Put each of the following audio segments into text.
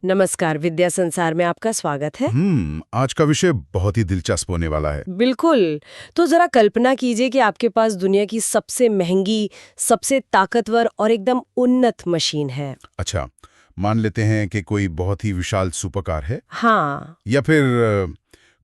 नमस्कार, विद्या संसार में आपका स्वागत है। आज का विषय बहुत ही दिलचस्प होने वाला है। बिल्कुल। तो जरा कल्पना कीजिए कि आपके पास दुनिया की सबसे महंगी, सबसे ताकतवर और एकदम उन्नत मशीन है। अच्छा, मान लेते हैं कि कोई बहुत ही विशाल सुपर कार है हाँ। या फिर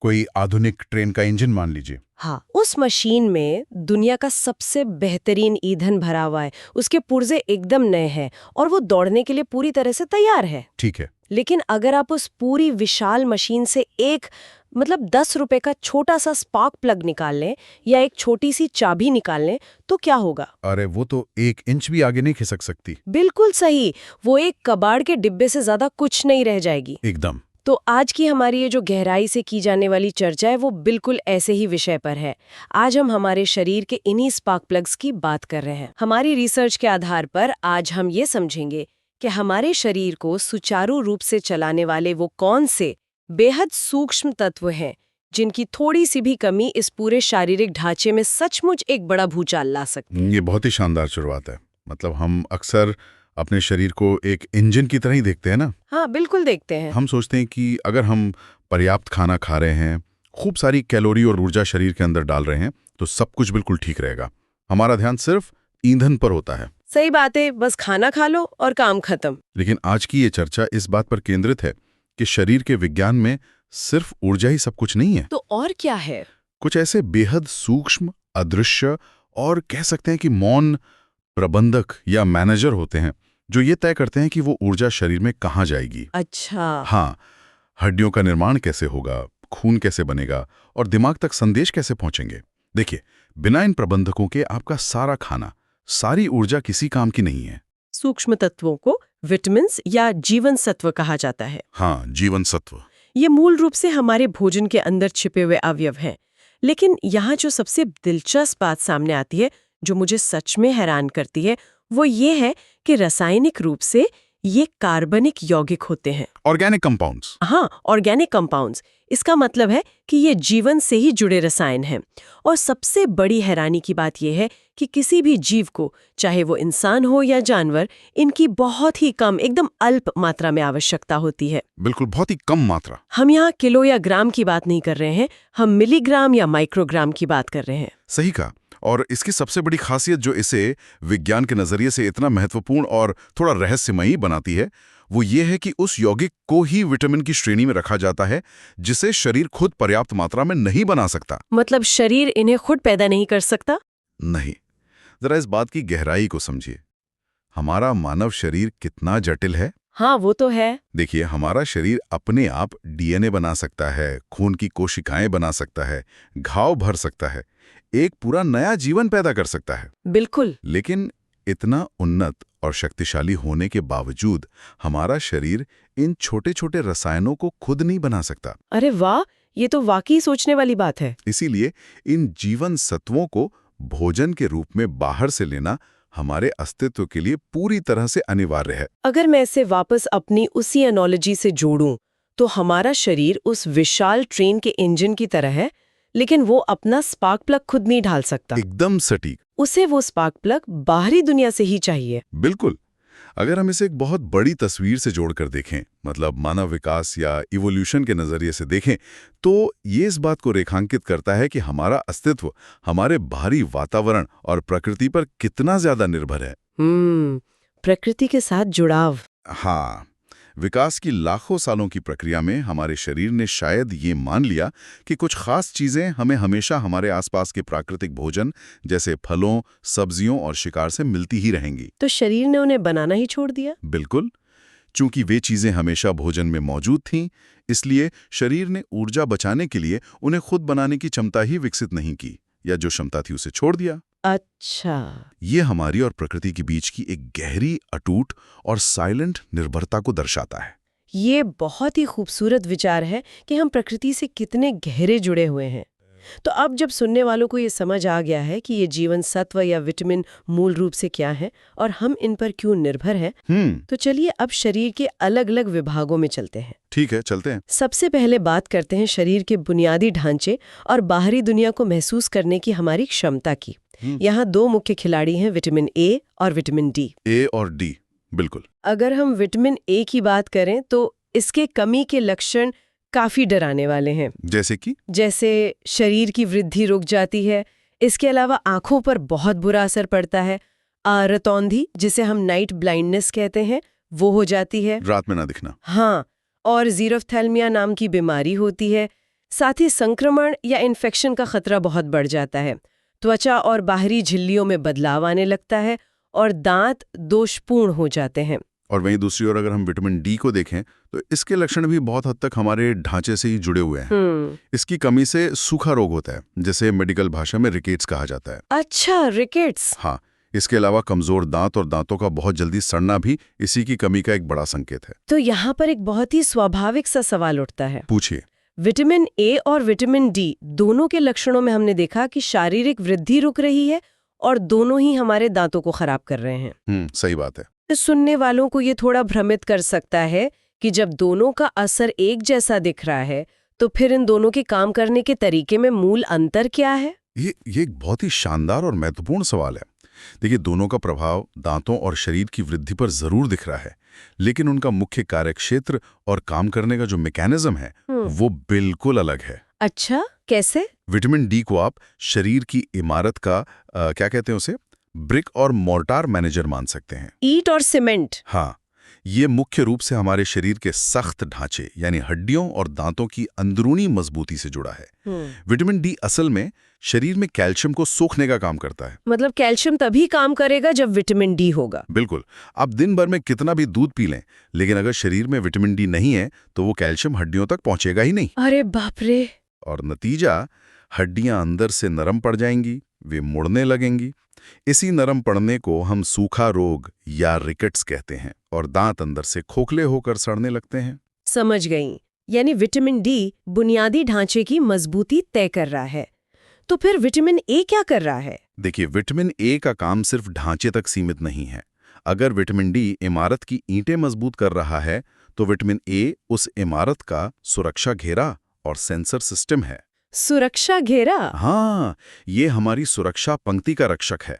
कोई आधुनिक ट्रेन का इंजन मान लीजिए। हाँ, उस मशीन में दुनिया का सबसे बेहतरीन ईंधन भरा हुआ है, उसके पुर्जे एकदम नए हैं और वो दौड़ने के लिए पूरी तरह से तैयार है। ठीक है। लेकिन अगर आप उस पूरी विशाल मशीन से एक 10 रुपए का छोटा सा स्पार्क प्लग निकाल लें या एक छोटी सी चाबी निकाल लें तो क्या होगा? अरे वो तो 1 इंच भी आगे नहीं खिसक सकती। बिल्कुल सही। वो एक कबाड़ के डिब्बे से ज्यादा कुछ नहीं रह जाएगी। एकदम। तो आज की हमारी ये जो गहराई से की जाने वाली चर्चा है वो बिल्कुल ऐसे ही विषय पर है। आज हम हमारे शरीर के इन्हीं स्पार्क प्लग्स की बात कर रहे हैं। हमारी रिसर्च के आधार पर आज हम ये समझेंगे कि हमारे शरीर को सुचारू रूप से चलाने वाले वो कौन से बेहद सूक्ष्म तत्व हैं जिनकी थोड़ी सी भी कमी इस पूरे शारीरिक ढांचे में सचमुच एक बड़ा भूचाल ला सकती। ये बहुत ही शानदार शुरुआत है। मतलब हम अक्सर अपने शरीर को एक इंजन की तरह ही देखते हैं ना। हाँ, बिल्कुल देखते हैं। हम सोचते हैं कि अगर हम पर्याप्त खाना खा रहे हैं, खूब सारी कैलोरी और ऊर्जा शरीर के अंदर डाल रहे हैं, तो सब कुछ बिल्कुल ठीक रहेगा। हमारा ध्यान सिर्फ ईंधन पर होता है। सही बात है, बस खाना खा लो और काम खत्म। लेकिन आज की ये चर्चा इस बात पर केंद्रित है कि शरीर के विज्ञान में सिर्फ ऊर्जा ही सब कुछ नहीं है। तो और क्या है? कुछ ऐसे बेहद सूक्ष्म, अदृश्य और कह सकते हैं कि मौन प्रबंधक या मैनेजर होते हैं जो ये तय करते हैं कि वो ऊर्जा शरीर में कहाँ जाएगी। अच्छा। हाँ, हड्डियों का निर्माण कैसे होगा, खून कैसे बनेगा और दिमाग तक संदेश कैसे पहुंचेंगे। देखिए, बिना इन प्रबंधकों के आपका सारा खाना, सारी ऊर्जा किसी काम की नहीं है। सूक्ष्म तत्वों को विटामिन या जीवन सत्व कहा जाता है। हाँ, जीवन सत्व। ये मूल रूप से हमारे भोजन के अंदर छिपे हुए अवयव हैं। लेकिन यहाँ जो सबसे दिलचस्प बात सामने आती है, जो मुझे सच में हैरान करती है, वो ये है कि रासायनिक रूप से ये कार्बनिक यौगिक होते हैं। Organic compounds. हाँ, ऑर्गेनिक कंपाउंड्स। इसका मतलब है कि ये जीवन से ही जुड़े रसायन हैं। और सबसे बड़ी हैरानी की बात यह है कि किसी भी जीव को, चाहे वो इंसान हो या जानवर, इनकी बहुत ही कम, एकदम अल्प मात्रा में आवश्यकता होती है। बिल्कुल, बहुत ही कम मात्रा। हम यहाँ किलो या ग्राम की बात नहीं कर रहे हैं, हम मिलीग्राम या माइक्रोग्राम की बात कर रहे हैं। सही कहा। और इसकी सबसे बड़ी खासियत जो इसे विज्ञान के नजरिए से इतना महत्वपूर्ण और थोड़ा रहस्यमयी बनाती है, वो ये है कि उस यौगिक को ही विटामिन की श्रेणी में रखा जाता है जिसे शरीर खुद पर्याप्त मात्रा में नहीं बना सकता। मतलब शरीर इन्हें खुद पैदा नहीं कर सकता? नहीं। जरा इस बात की गहराई को समझिए। हमारा मानव शरीर कितना जटिल है। हाँ, वो तो है। देखिए, हमारा शरीर अपने आप डीएनए बना सकता है, खून की कोशिकाएं बना सकता है, घाव भर सकता है, एक पूरा नया जीवन पैदा कर सकता है। बिल्कुल। लेकिन इतना उन्नत और शक्तिशाली होने के बावजूद हमारा शरीर इन छोटे छोटे रसायनों को खुद नहीं बना सकता। अरे वाह, ये तो वाकई सोचने वाली बात है। इसीलिए इन जीवन सत्वों को भोजन के रूप में बाहर से लेना हमारे अस्तित्व के लिए पूरी तरह से अनिवार्य है। अगर मैं इसे वापस अपनी उसी एनालॉजी से जोड़ूं, तो हमारा शरीर उस विशाल ट्रेन के इंजन की तरह है, लेकिन वो अपना स्पार्क प्लग खुद नहीं ढाल सकता। एकदम सटीक। उसे वो स्पार्क प्लग बाहरी दुनिया से ही चाहिए। बिल्कुल। अगर हम इसे एक बहुत बड़ी तस्वीर से जोड़कर देखें, मतलब मानव विकास या इवोल्यूशन के नजरिए से देखें, तो ये इस बात को रेखांकित करता है कि हमारा अस्तित्व हमारे बाहरी वातावरण और प्रकृति पर कितना ज्यादा निर्भर है। प्रकृति के साथ जुड़ाव। हाँ, विकास की लाखों सालों की प्रक्रिया में हमारे शरीर ने शायद ये मान लिया कि कुछ खास चीजें हमें हमेशा हमारे आसपास के प्राकृतिक भोजन जैसे फलों, सब्जियों और शिकार से मिलती ही रहेंगी। तो शरीर ने उन्हें बनाना ही छोड़ दिया? बिल्कुल। चूंकि वे चीजें हमेशा भोजन में मौजूद थीं, इसलिए शरीर ने ऊर्जा बचाने के लिए उन्हें खुद बनाने की क्षमता ही विकसित नहीं की, या जो क्षमता थी उसे छोड़ दिया। अच्छा। ये हमारी और प्रकृति के बीच की एक गहरी, अटूट और साइलेंट निर्भरता को दर्शाता है। ये बहुत ही खूबसूरत विचार है कि हम प्रकृति से कितने गहरे जुड़े हुए हैं। तो अब जब सुनने वालों को ये समझ आ गया है कि ये जीवन सत्व या विटामिन मूल रूप से क्या है और हम इन पर क्यों निर्भर हैं, तो चलिए अब शरीर के अलग अलग विभागों में चलते हैं। ठीक है, चलते हैं। सबसे पहले बात करते हैं शरीर के बुनियादी ढांचे और बाहरी दुनिया को महसूस करने की हमारी क्षमता की। यहाँ दो मुख्य खिलाड़ी हैं, विटामिन ए और विटामिन डी। ए और डी, बिल्कुल। अगर हम विटामिन ए की बात करें तो इसके कमी के लक्षण काफी डराने वाले हैं। जैसे शरीर की वृद्धि रुक जाती है। इसके अलावा आंखों पर बहुत बुरा असर पड़ता है। रतौंधी, जिसे हम नाइट ब्लाइंडनेस कहते हैं, वो हो जाती है, रात में ना दिखना। हाँ, और ज़ीरोफ्थैल्मिया नाम की बीमारी होती है। साथ ही संक्रमण या इन्फेक्शन का खतरा बहुत बढ़ जाता है। त्वचा और बाहरी झिल्लियों में बदलाव आने लगता है और दांत दोषपूर्ण हो जाते हैं। और वहीं दूसरी ओर अगर हम विटामिन डी को देखें तो इसके लक्षण भी बहुत हद तक हमारे ढांचे से ही जुड़े हुए हैं। इसकी कमी से सूखा रोग होता है, जिसे मेडिकल भाषा में रिकेट्स कहा जाता है। अच्छा, रिकेट्स। हाँ, इसके अलावा कमजोर दांत और दांतों का बहुत जल्दी सड़ना भी इसी की कमी का एक बड़ा संकेत है। तो यहाँ पर एक बहुत ही स्वाभाविक सा सवाल उठता है। पूछिए। विटामिन ए और विटामिन डी दोनों के लक्षणों में हमने देखा कि शारीरिक वृद्धि रुक रही है और दोनों ही हमारे दांतों को खराब कर रहे हैं। सही बात है। सुनने वालों को ये थोड़ा भ्रमित कर सकता है कि जब दोनों का असर एक जैसा दिख रहा है तो फिर इन दोनों के काम करने के तरीके में मूल अंतर क्या है? ये एक बहुत ही शानदार और महत्वपूर्ण सवाल है। देखिए, दोनों का प्रभाव दांतों और शरीर की वृद्धि पर जरूर दिख रहा है, लेकिन उनका मुख्य कार्यक्षेत्र और काम करने का जो मैकेनिज्म है वो बिल्कुल अलग है। अच्छा, कैसे? विटामिन डी को आप शरीर की इमारत का क्या कहते हैं उसे, ब्रिक और मोर्टार मैनेजर मान सकते हैं। ईंट और सीमेंट। हाँ, ये मुख्य रूप से हमारे शरीर के सख्त ढांचे यानी हड्डियों और दांतों की अंदरूनी मजबूती से जुड़ा है। विटामिन डी असल में शरीर में कैल्शियम को सोखने का काम करता है। मतलब कैल्शियम तभी काम करेगा जब विटामिन डी होगा। बिल्कुल। आप दिन भर में कितना भी दूध पी लें, लेकिन अगर शरीर में विटामिन डी नहीं है तो वो कैल्शियम हड्डियों तक पहुंचेगा ही नहीं। अरे बाप रे। और नतीजा, हड्डियां अंदर से नरम पड़ जाएंगी, वे मुड़ने लगेंगी। इसी नरम पड़ने को हम सूखा रोग या रिकेट्स कहते हैं, और दांत अंदर से खोखले होकर सड़ने लगते हैं। समझ गई। यानी विटामिन डी बुनियादी ढांचे की मजबूती तय कर रहा है। तो फिर विटामिन ए क्या कर रहा है? देखिए, विटामिन ए का काम सिर्फ ढांचे तक सीमित नहीं है। अगर विटामिन डी इमारत की ईंटें मजबूत कर रहा है तो विटामिन ए उस इमारत का सुरक्षा घेरा और सेंसर सिस्टम है। सुरक्षा घेरा? हाँ, ये हमारी सुरक्षा पंक्ति का रक्षक है।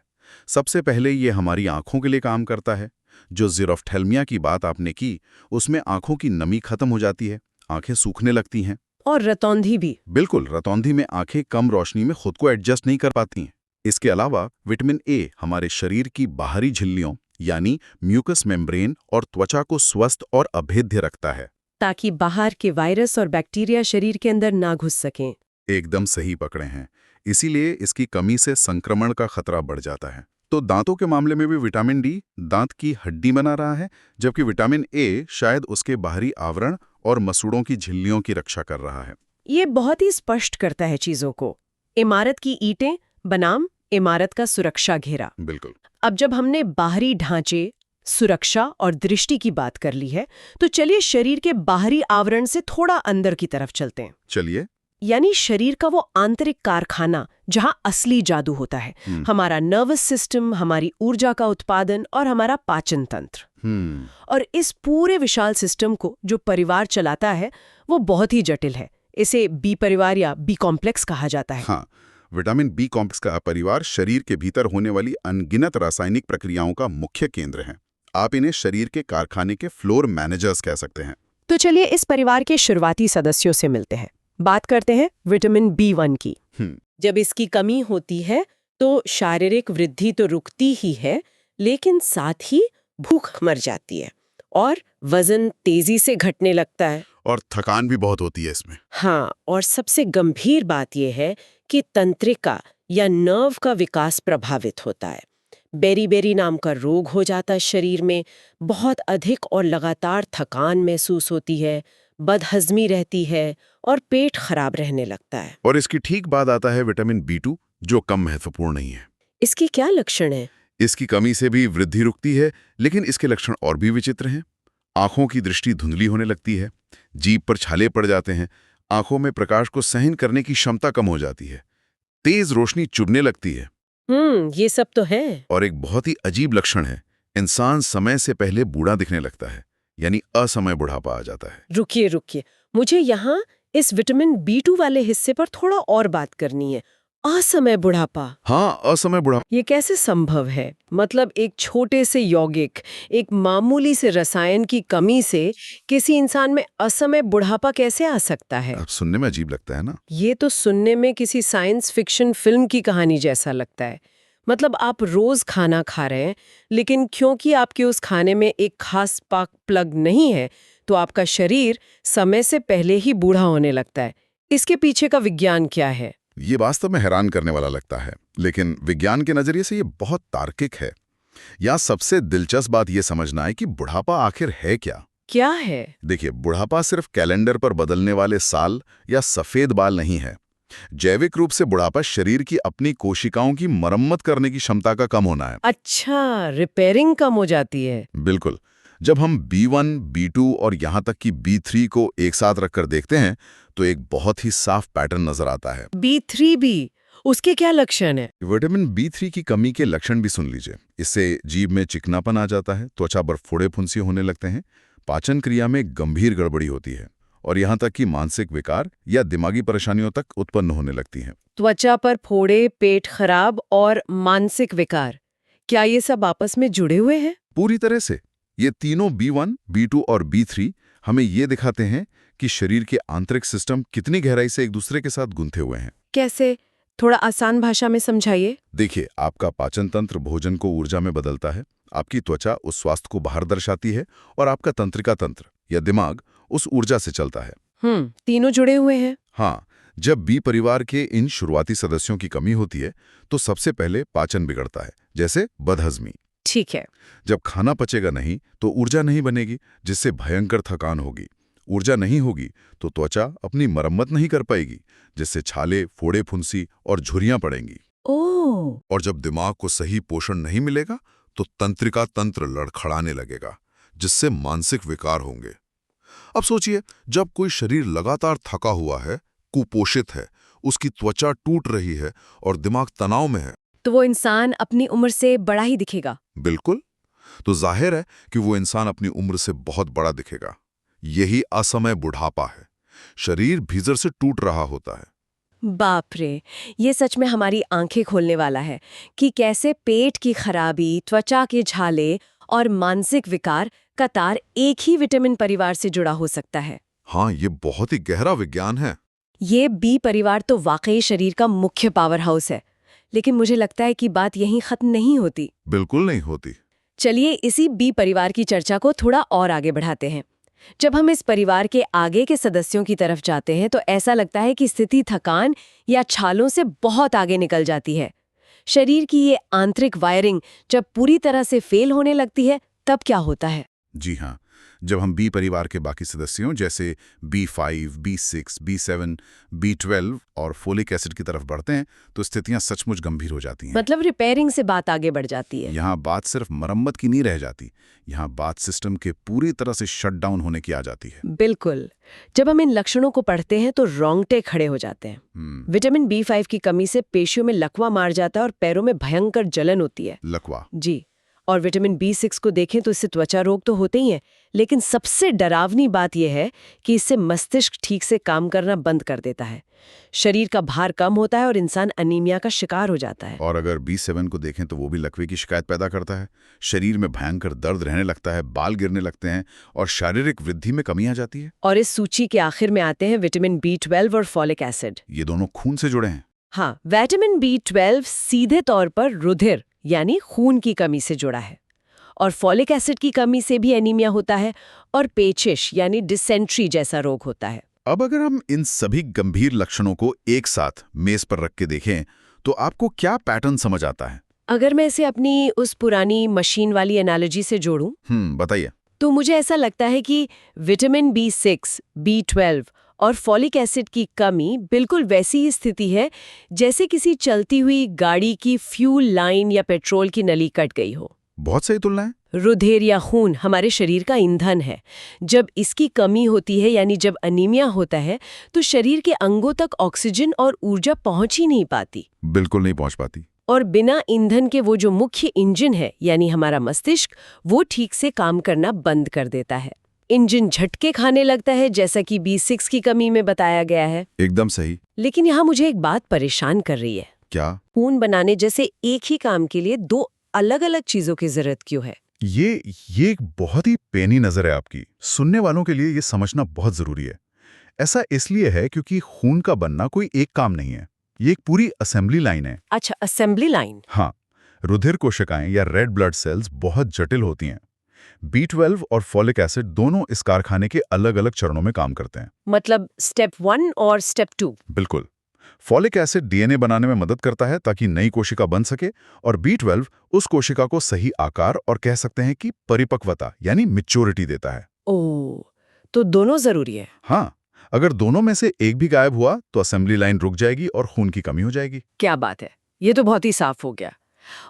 सबसे पहले ये हमारी आंखों के लिए काम करता है। जो ज़ीरोफ्थैल्मिया की बात आपने की, उसमें आंखों की नमी खत्म हो जाती है, आंखें सूखने लगती हैं। और रतौंधी भी। बिल्कुल, रतौंधी में आंखें कम रोशनी में खुद को एडजस्ट नहीं कर पाती हैं। इसके अलावा विटामिन ए हमारे शरीर की बाहरी झिल्लियों यानी म्यूकस मेम्ब्रेन और त्वचा को स्वस्थ और अभेद्य रखता है, ताकि बाहर के वायरस और बैक्टीरिया शरीर के अंदर ना घुस सकें। एकदम सही पकड़े हैं। इसीलिए इसकी कमी से संक्रमण का खतरा बढ़ जाता है। तो दांतों के मामले में भी विटामिन डी दांत की हड्डी बना रहा है, जबकि विटामिन ए शायद उसके बाहरी आवरण और मसूड़ों की झिल्लियों की रक्षा कर रहा है। ये बहुत ही स्पष्ट करता है चीजों को। इमारत की ईंटें बनाम इमारत का सुरक्षा घेरा। बिल्कुल। अब जब हमने बाहरी ढांचे, सुरक्षा और दृष्टि की बात कर ली है, तो चलिए शरीर के बाहरी आवरण से थोड़ा अंदर की तरफ चलते हैं। चलिए। यानी शरीर का वो आंतरिक कारखाना जहां असली जादू होता है। हमारा नर्वस सिस्टम, हमारी ऊर्जा का उत्पादन और हमारा पाचन तंत्र। और इस पूरे विशाल सिस्टम को जो परिवार चलाता है वो बहुत ही जटिल है। इसे बी परिवार या बी कॉम्प्लेक्स कहा जाता है। हाँ, विटामिन बी कॉम्प्लेक्स का परिवार शरीर के भीतर होने वाली अनगिनत रासायनिक प्रक्रियाओं का मुख्य केंद्र है। आप इन्हें शरीर के कारखाने के फ्लोर मैनेजर्स कह सकते हैं। तो चलिए इस परिवार के शुरुआती सदस्यों से मिलते हैं। बात करते हैं विटामिन B1 की। जब इसकी कमी होती है तो शारीरिक वृद्धि तो रुकती ही है, लेकिन साथ ही भूख मर जाती है और वजन तेजी से घटने लगता है। और थकान भी बहुत होती है इसमें। हाँ, और सबसे गंभीर बात यह है कि तंत्रिका या नर्व का विकास प्रभावित होता है। बेरी-बेरी नाम का रोग हो जाता है शरीर में। बहुत अधिक और लगातार थकान महसूस होती है, बदहजमी रहती है और पेट खराब रहने लगता है। और इसकी ठीक बाद आता है विटामिन B2, जो कम महत्वपूर्ण नहीं है। इसकी क्या लक्षण है? इसकी कमी से भी वृद्धि रुकती है, लेकिन इसके लक्षण और भी विचित्र हैं। आंखों की दृष्टि धुंधली होने लगती है, जीभ पर छाले पड़ जाते हैं, आंखों में प्रकाश को सहन करने की क्षमता कम हो जाती है, तेज रोशनी चुभने लगती है। ये सब तो है। और एक बहुत ही अजीब लक्षण है, इंसान समय से पहले बूढ़ा दिखने लगता है, यानी असमय बुढ़ापा आ जाता है। रुकिए, मुझे यहाँ इस विटामिन B2 वाले हिस्से पर थोड़ा और बात करनी है। असमय बुढ़ापा, हाँ, असमय बुढ़ापा। ये कैसे संभव है? मतलब एक छोटे से यौगिक, एक मामूली से रसायन की कमी से किसी इंसान में असमय बुढ़ापा कैसे आ सकता है? अब सुनने में अजीब लगता है ना? ये तो सुनने में किसी साइंस फिक्शन फिल्म की कहानी जैसा लगता है। मतलब आप रोज खाना खा रहे हैं, लेकिन क्योंकि आपके उस खाने में एक खास स्पार्क प्लग नहीं है, तो आपका शरीर समय से पहले ही बूढ़ा होने लगता है। इसके पीछे का विज्ञान क्या है? ये वास्तव में हैरान करने वाला लगता है, लेकिन विज्ञान के नजरिए से ये बहुत तार्किक है। यहाँ सबसे दिलचस्प बात ये समझना है कि बुढ़ापा आखिर है क्या? क्या है? देखिए, बुढ़ापा सिर्फ कैलेंडर पर बदलने वाले साल या सफेद बाल नहीं है। जैविक रूप से बुढ़ापा शरीर की अपनी कोशिकाओं की मरम्मत करने की क्षमता का कम होना है। अच्छा, रिपेयरिंग कम हो जाती है। बिल्कुल। जब हम B1, B2 और यहाँ तक कि B3 को एक साथ रखकर देखते हैं, तो एक बहुत ही साफ पैटर्न नजर आता है। B3 भी, उसके क्या लक्षण है? विटामिन B3 की कमी के लक्षण भी सुन लीजिए। इससे जीभ में चिकनापन आ जाता है, त्वचा पर फोड़े फुंसी होने लगते हैं, पाचन क्रिया में गंभीर गड़बड़ी होती है और यहाँ तक कि मानसिक विकार या दिमागी परेशानियों तक उत्पन्न होने लगती हैं। त्वचा पर फोड़े, पेट खराब और मानसिक विकार, क्या ये सब आपस में जुड़े हुए हैं? पूरी तरह से। ये तीनों B1, B2 और B3 हमें ये दिखाते हैं कि शरीर के आंतरिक सिस्टम कितनी गहराई से एक दूसरे के साथ गुंथे हुए हैं। कैसे? थोड़ा आसान भाषा में समझाइए। देखिए, आपका पाचन तंत्र भोजन को ऊर्जा में बदलता है, आपकी त्वचा उस स्वास्थ्य को बाहर दर्शाती है और आपका तंत्रिका तंत्र या दिमाग उस ऊर्जा से चलता है। तीनों जुड़े हुए हैं। हाँ, जब बी परिवार के इन शुरुआती सदस्यों की कमी होती है, तो सबसे पहले पाचन बिगड़ता है, जैसे बदहजमी। ठीक है। जब खाना पचेगा नहीं, तो ऊर्जा नहीं बनेगी, जिससे भयंकर थकान होगी। ऊर्जा नहीं होगी तो त्वचा अपनी मरम्मत नहीं कर पाएगी, जिससे छाले, फोड़े फुंसी और झुर्रियां पड़ेंगी। ओह! और जब दिमाग को सही पोषण नहीं मिलेगा, तो तंत्रिका तंत्र लड़खड़ाने लगेगा, जिससे मानसिक विकार होंगे। अब सोचिए, जब कोई शरीर लगातार थका हुआ है, कुपोषित है, उसकी त्वचा टूट रही है और दिमाग तनाव में है, तो वो इंसान अपनी उम्र से बड़ा ही दिखेगा। बिल्कुल, तो जाहिर है कि वो इंसान अपनी उम्र से बहुत बड़ा दिखेगा। यही असमय बुढ़ापा है। शरीर भीतर से टूट रहा होता है। बाप रे, ये सच में हमारी आंखें खोलने वाला है कि कैसे पेट की खराबी, त्वचा के झाले और मानसिक विकार का तार एक ही विटामिन परिवार से जुड़ा हो सकता है। हाँ, ये बहुत ही गहरा विज्ञान है। ये बी परिवार तो वाकई शरीर का मुख्य पावर हाउस है, लेकिन मुझे लगता है कि बात यहीं खत्म नहीं होती। बिल्कुल नहीं होती। चलिए इसी बी परिवार की चर्चा को थोड़ा और आगे बढ़ाते हैं। जब हम इस परिवार के आगे के सदस्यों की तरफ जाते हैं, तो ऐसा लगता है कि स्थिति थकान या छालों से बहुत आगे निकल जाती है। शरीर की ये आंतरिक वायरिंग जब पूरी तरह से फेल होने लगती है, तब क्या होता है? जी हाँ, जब हम बी परिवार के बाकी सदस्यों जैसे B5, B6, B7, B12 और फोलिक एसिड की तरफ बढ़ते हैं, तो स्थितियां सचमुच गंभीर हो जाती हैं। मतलब रिपेयरिंग से बात आगे बढ़ जाती है। यहाँ बात सिर्फ मरम्मत की नहीं रह जाती, यहाँ बात सिस्टम के पूरी तरह से शट डाउन होने की आ जाती है। बिल्कुल। जब हम इन लक्षणों को पढ़ते हैं तो रोंगटे खड़े हो जाते हैं। विटामिन B5 की कमी से पेशियों में लकवा मार जाता है और पैरों में भयंकर जलन होती है। लकवा? जी। और विटामिन B6 को देखें तो इससे त्वचा रोग तो होते ही हैं, लेकिन सबसे डरावनी बात यह है कि इससे मस्तिष्क ठीक से काम करना बंद कर देता है। शरीर का भार कम होता है और इंसान अनीमिया का शिकार हो जाता है। और अगर B7 को देखें तो वो भी लकवे की शिकायत पैदा करता है। शरीर में भयंकर दर्द रहने लगता है, बाल गिरने लगते हैं और शारीरिक वृद्धि में कमी आ जाती है। और इस सूची के आखिर में आते हैं विटामिन B12 और फॉलिक एसिड। ये दोनों खून से जुड़े हैं। हाँ, विटामिन B12 सीधे तौर पर रुधिर यानी खून की कमी से जुड़ा है, और फॉलिक एसिड की कमी से भी एनीमिया होता है और पेचिश यानी डिसेंट्री जैसा रोग होता है। अब अगर हम इन सभी गंभीर लक्षणों को एक साथ मेज पर रख के देखें, तो आपको क्या पैटर्न समझ आता है? अगर मैं इसे अपनी उस पुरानी मशीन वाली एनालॉजी से जोड़ूं, बताइए। तो मुझे ऐसा लगता है कि विटामिन B6, B12 और फॉलिक एसिड की कमी बिल्कुल वैसी ही स्थिति है जैसे किसी चलती हुई गाड़ी की फ्यूल लाइन या पेट्रोल की नली कट गई हो। बहुत सही तुलना है। रुधिर या खून हमारे शरीर का ईंधन है। जब इसकी कमी होती है, यानी जब अनीमिया होता है, तो शरीर के अंगों तक ऑक्सीजन और ऊर्जा पहुंच ही नहीं पाती। बिल्कुल नहीं पहुंच पाती। और बिना ईंधन के वो जो मुख्य इंजन है, यानी हमारा मस्तिष्क, वो ठीक से काम करना बंद कर देता है। इंजन झटके खाने लगता है, जैसा कि B6 की कमी में बताया गया है। एकदम सही। लेकिन यहाँ मुझे एक बात परेशान कर रही है। क्या? खून बनाने जैसे एक ही काम के लिए दो अलग-अलग चीजों की जरूरत क्यों है? ये एक बहुत ही पेनी नजर है आपकी। सुनने वालों के लिए ये समझना बहुत जरूरी है। ऐसा इसलिए है क्योंकि खून का बनना कोई एक काम नहीं है। ये एक पूरी असेंबली लाइन है। अच्छा, असेंबली लाइन। हाँ, रुधिर कोशिकाएं या रेड ब्लड सेल्स बहुत जटिल होती हैं। B12 और फॉलिक एसिड दोनों इस कारखाने के अलग-अलग चरणों में काम करते हैं। मतलब स्टेप 1 और स्टेप 2। बिल्कुल। फॉलिक एसिड डीएनए बनाने में मदद करता है ताकि नई कोशिका बन सके, और B12 उस कोशिका को सही आकार और कह सकते हैं कि परिपक्वता यानी मैच्योरिटी देता है। ओह, तो दोनों जरूरी है। हाँ, अगर दोनों में से एक भी गायब हुआ तो असेंबली लाइन रुक जाएगी और खून की कमी हो जाएगी। क्या बात है, ये तो बहुत ही साफ हो गया।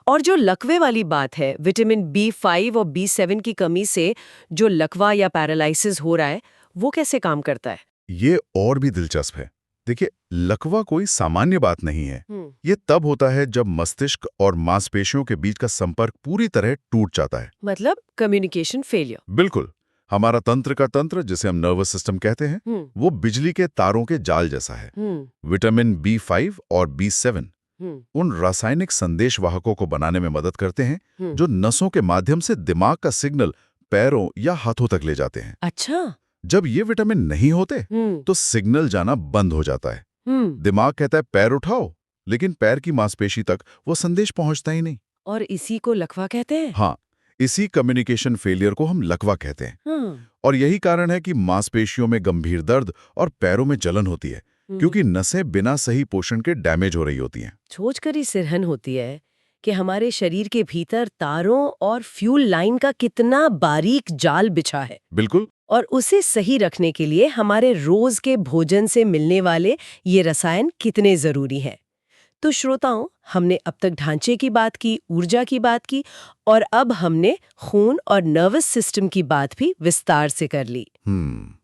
और जो लकवे वाली बात है, विटामिन B5 और B7 की कमी से जो लकवा या पैरालिसिस हो रहा है, वो कैसे काम करता है? ये और भी दिलचस्प है। देखिए, लकवा कोई सामान्य बात नहीं है। ये तब होता है जब मस्तिष्क और मांसपेशियों के बीच का संपर्क पूरी तरह टूट जाता है। मतलब कम्युनिकेशन फेलियर। बिल्कुल। हमारा तंत्र का तंत्र, जिसे हम नर्वस सिस्टम कहते हैं, वो बिजली के तारों के जाल जैसा है। विटामिन B5 और B7 उन रासायनिक संदेशवाहकों को बनाने में मदद करते हैं जो नसों के माध्यम से दिमाग का सिग्नल पैरों या हाथों तक ले जाते हैं। अच्छा। जब ये विटामिन नहीं होते तो सिग्नल जाना बंद हो जाता है। दिमाग कहता है पैर उठाओ, लेकिन पैर की मांसपेशी तक वो संदेश पहुंचता ही नहीं। और इसी को लकवा कहते हैं? हाँ, इसी कम्युनिकेशन फेलियर को हम लकवा कहते हैं। और यही कारण है कि मांसपेशियों में गंभीर दर्द और पैरों में जलन होती है, क्योंकि नसें बिना सही पोषण के डैमेज हो रही होती हैं। सोचकर ही सिरहन होती है कि हमारे शरीर के भीतर तारों और फ्यूल लाइन का कितना बारीक जाल बिछा है। बिल्कुल। और उसे सही रखने के लिए हमारे रोज के भोजन से मिलने वाले ये रसायन कितने जरूरी हैं। तो श्रोताओं, हमने अब तक ढांचे की बात की, ऊर्जा की बात की, और अब हमने खून और नर्वस सिस्टम की बात भी विस्तार से कर ली।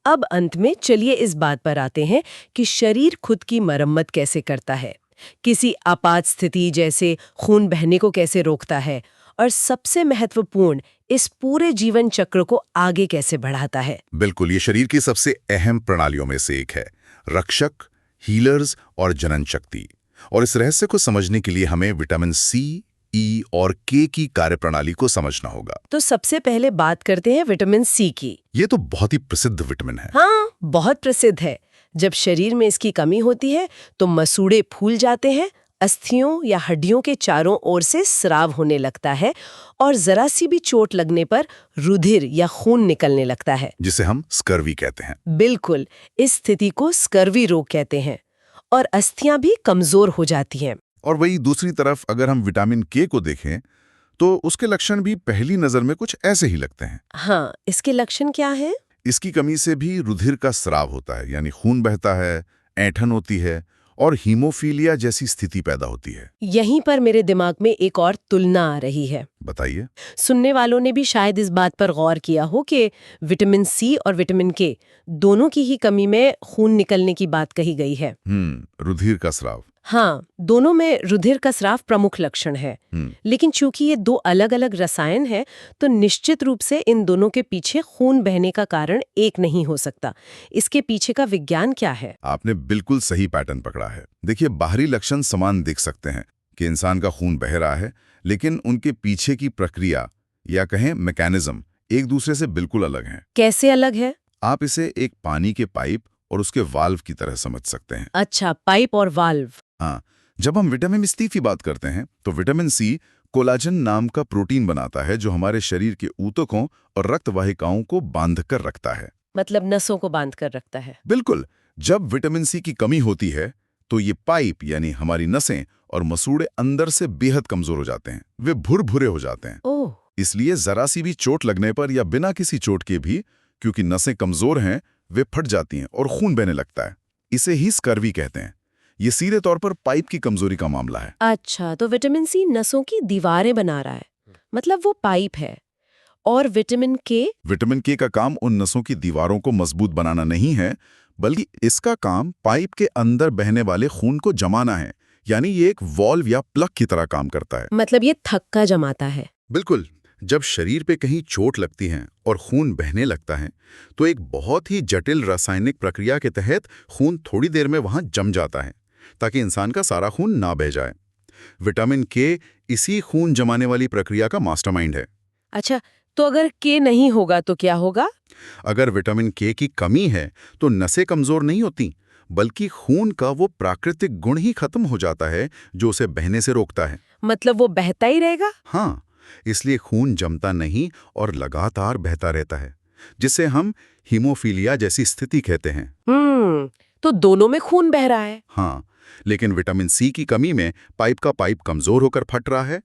अब अंत में चलिए इस बात पर आते हैं कि शरीर खुद की मरम्मत कैसे करता है, किसी आपात स्थिति जैसे खून बहने को कैसे रोकता है, और सबसे महत्वपूर्ण, इस पूरे जीवन चक्र को आगे कैसे बढ़ाता है। बिल्कुल, ये शरीर की सबसे अहम प्रणालियों में से एक है। रक्षक, हीलर्स और जनन शक्ति। और इस रहस्य को समझने के लिए हमें विटामिन C, E और K की कार्यप्रणाली को समझना होगा। तो सबसे पहले बात करते हैं विटामिन C की। ये तो बहुत ही प्रसिद्ध विटामिन है। हाँ, बहुत प्रसिद्ध है। जब शरीर में इसकी कमी होती है तो मसूड़े फूल जाते हैं, अस्थियों या हड्डियों के चारों ओर से स्राव होने लगता है, और जरा सी भी चोट लगने पर रुधिर या खून निकलने लगता है, जिसे हम स्कर्वी कहते हैं। बिल्कुल, इस स्थिति को स्कर्वी रोग कहते हैं। और अस्थियां भी कमजोर हो जाती हैं। और वही दूसरी तरफ अगर हम विटामिन K को देखें तो उसके लक्षण भी पहली नजर में कुछ ऐसे ही लगते हैं। हाँ, इसके लक्षण क्या है? इसकी कमी से भी रुधिर का स्राव होता है, यानी खून बहता है, ऐंठन होती है और हीमोफीलिया जैसी स्थिति पैदा होती है। यहीं पर मेरे दिमाग में एक और तुलना आ रही है। बताइए। सुनने वालों ने भी शायद इस बात पर गौर किया हो कि विटामिन C और विटामिन K दोनों की ही कमी में खून निकलने की बात कही गई है। रुधिर का स्राव। हाँ, दोनों में रुधिर का स्राव प्रमुख लक्षण है। लेकिन चूंकि ये दो अलग-अलग रसायन हैं, तो निश्चित रूप से इन दोनों के पीछे खून बहने का कारण एक नहीं हो सकता। इसके पीछे का विज्ञान क्या है? आपने बिल्कुल सही पैटर्न पकड़ा है। देखिए, बाहरी लक्षण समान दिख सकते हैं कि इंसान का खून बह रहा है, लेकिन उनके पीछे की प्रक्रिया या कहें मैकेनिज्म एक दूसरे से बिल्कुल अलग है। कैसे अलग है? आप इसे एक पानी के पाइप और उसके वाल्व की तरह समझ सकते हैं। अच्छा, पाइप और वाल्व। हाँ, जब हम विटामिन C की बात करते हैं तो विटामिन C कोलाजन नाम का प्रोटीन बनाता है जो हमारे शरीर के ऊतकों और रक्त वाहिकाओं को बांध कर रखता है। मतलब नसों को बांध कर रखता है। बिल्कुल। जब विटामिन C की कमी होती है तो ये पाइप यानी हमारी नसें और मसूड़े अंदर से बेहद कमजोर हो जाते हैं, वे भुरभुरे हो जाते हैं। ओह। इसलिए जरा सी भी चोट लगने पर या बिना किसी चोट के भी, क्योंकि नसें कमजोर हैं, वे फट जाती हैं और खून बहने लगता है। इसे ही स्कर्वी कहते हैं। ये सीधे तौर पर पाइप की कमजोरी का मामला है। अच्छा, तो विटामिन C नसों की दीवारें बना रहा है, मतलब वो पाइप है। और विटामिन K का काम उन नसों की दीवारों को मजबूत बनाना नहीं है, बल्कि इसका काम पाइप के अंदर बहने वाले खून को जमाना है। यानी ये एक वॉल्व या प्लग की तरह काम करता है। मतलब ये थक्का जमाता है। बिल्कुल। जब शरीर पे कहीं चोट लगती है और खून बहने लगता है तो एक बहुत ही जटिल रासायनिक प्रक्रिया के तहत खून थोड़ी देर में वहां जम जाता है ताकि इंसान का सारा खून ना बह जाए। विटामिन के इसी खून जमाने वाली प्रक्रिया का मास्टरमाइंड है। अच्छा, तो अगर के नहीं होगा तो क्या होगा? अगर विटामिन के की कमी है तो नसें कमजोर नहीं होती, बल्कि खून का वो प्राकृतिक गुण ही खत्म हो जाता है जो उसे बहने से रोकता है। मतलब वो बहता ही रहेगा? हाँ, इसलिए खून जमता नहीं और लगातार बहता रहता है, जिसे हम हीमोफीलिया जैसी स्थिति कहते हैं। तो दोनों में खून बह रहा है। हाँ, लेकिन विटामिन सी की कमी में पाइप का पाइप कमजोर होकर फट रहा है,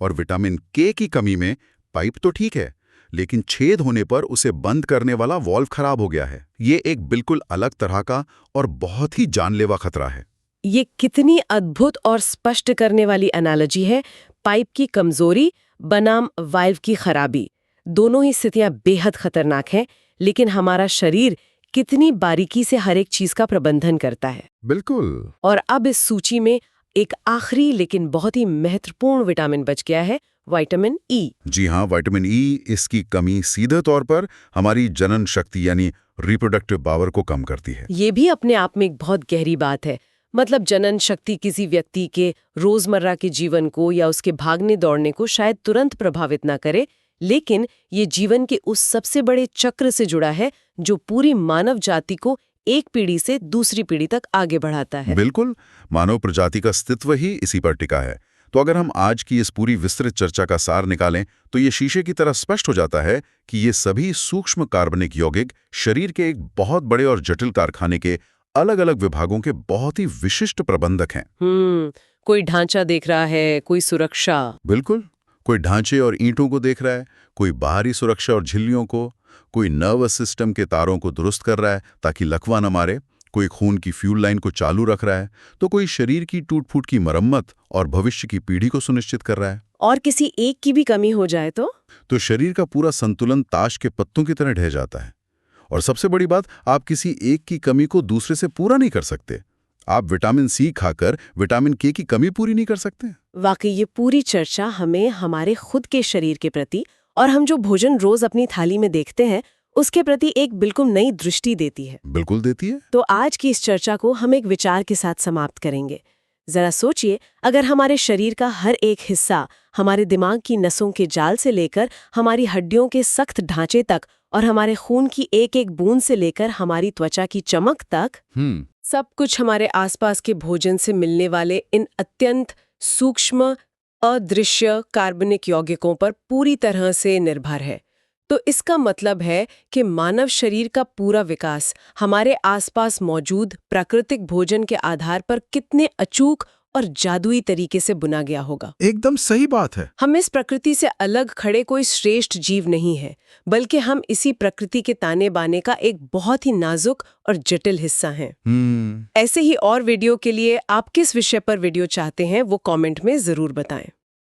और विटामिन के की कमी में पाइप तो ठीक है, लेकिन छेद होने पर उसे बंद करने वाला वॉल्व खराब हो गया है। ये एक बिल्कुल अलग तरह का और बहुत ही जानलेवा खतरा है। ये कितनी अद्भुत और स्पष्ट करने वाली एनालॉजी है। पाइप की कमजोरी बनाम वाल्व की खराबी, दोनों ही स्थितियां बेहद खतरनाक हैं, लेकिन हमारा शरीर कितनी बारीकी से हर एक चीज का प्रबंधन करता है। बिल्कुल। और अब इस सूची में एक आखिरी लेकिन बहुत ही महत्वपूर्ण विटामिन बच गया है, विटामिन ई। जी हाँ, विटामिन ई, इसकी कमी सीधे तौर पर हमारी जनन शक्ति यानी रिप्रोडक्टिव पावर को कम करती है। ये भी अपने आप में एक बहुत गहरी बात है। मतलब जनन शक्ति किसी व्यक्ति के रोजमर्रा के जीवन को या उसके भागने दौड़ने को शायद तुरंत प्रभावित ना करे, लेकिन ये जीवन के उस सबसे बड़े चक्र से जुड़ा है जो पूरी मानव जाति को एक पीढ़ी से दूसरी पीढ़ी तक आगे बढ़ाता है। बिल्कुल, मानव प्रजाति का अस्तित्व ही इसी पर टिका है। तो अगर हम आज की इस पूरी विस्तृत चर्चा का सार निकालें तो ये शीशे की तरह स्पष्ट हो जाता है कि ये सभी सूक्ष्म कार्बनिक यौगिक शरीर के एक बहुत बड़े और जटिल कारखाने के अलग-अलग विभागों के बहुत ही विशिष्ट प्रबंधक हैं। कोई ढांचा देख रहा है, कोई सुरक्षा। बिल्कुल, कोई ढांचे और ईंटों को देख रहा है, कोई बाहरी सुरक्षा और झिल्लियों को, कोई नर्वस सिस्टम के तारों को दुरुस्त कर रहा है ताकि लकवा न मारे, कोई खून की फ्यूल लाइन को चालू रख रहा है, तो कोई शरीर की टूट-फूट की मरम्मत और भविष्य की पीढ़ी को सुनिश्चित कर रहा है। और किसी एक की भी कमी हो जाए तो शरीर का पूरा संतुलन ताश के पत्तों की तरह ढह जाता है। और सबसे बड़ी बात, आप किसी एक की कमी को दूसरे से पूरा नहीं कर सकते। आप विटामिन सी खाकर विटामिन के की कमी पूरी नहीं कर सकते। वाकई ये पूरी चर्चा हमें हमारे खुद के शरीर के प्रति और हम जो भोजन रोज अपनी थाली में देखते हैं उसके प्रति एक बिल्कुल नई दृष्टि देती है। बिल्कुल देती है। तो आज की इस चर्चा को हम एक विचार के साथ समाप्त करेंगे। जरा सोचिए, अगर हमारे शरीर का हर एक हिस्सा, हमारे दिमाग की नसों के जाल से लेकर हमारी हड्डियों के सख्त ढांचे तक और हमारे खून की एक एक बूंद से लेकर हमारी त्वचा की चमक तक, सब कुछ हमारे आसपास के भोजन से मिलने वाले इन अत्यंत सूक्ष्म अदृश्य कार्बनिक यौगिकों पर पूरी तरह से निर्भर है, तो इसका मतलब है कि मानव शरीर का पूरा विकास हमारे आसपास मौजूद प्राकृतिक भोजन के आधार पर कितने अचूक और जादुई तरीके से बुना गया होगा। एकदम सही बात है। हम इस प्रकृति से अलग खड़े कोई श्रेष्ठ जीव नहीं है, बल्कि हम इसी प्रकृति के ताने बाने का एक बहुत ही नाजुक और जटिल हिस्सा हैं। ऐसे ही और वीडियो के लिए आप किस विषय पर वीडियो चाहते हैं वो कमेंट में जरूर बताएं।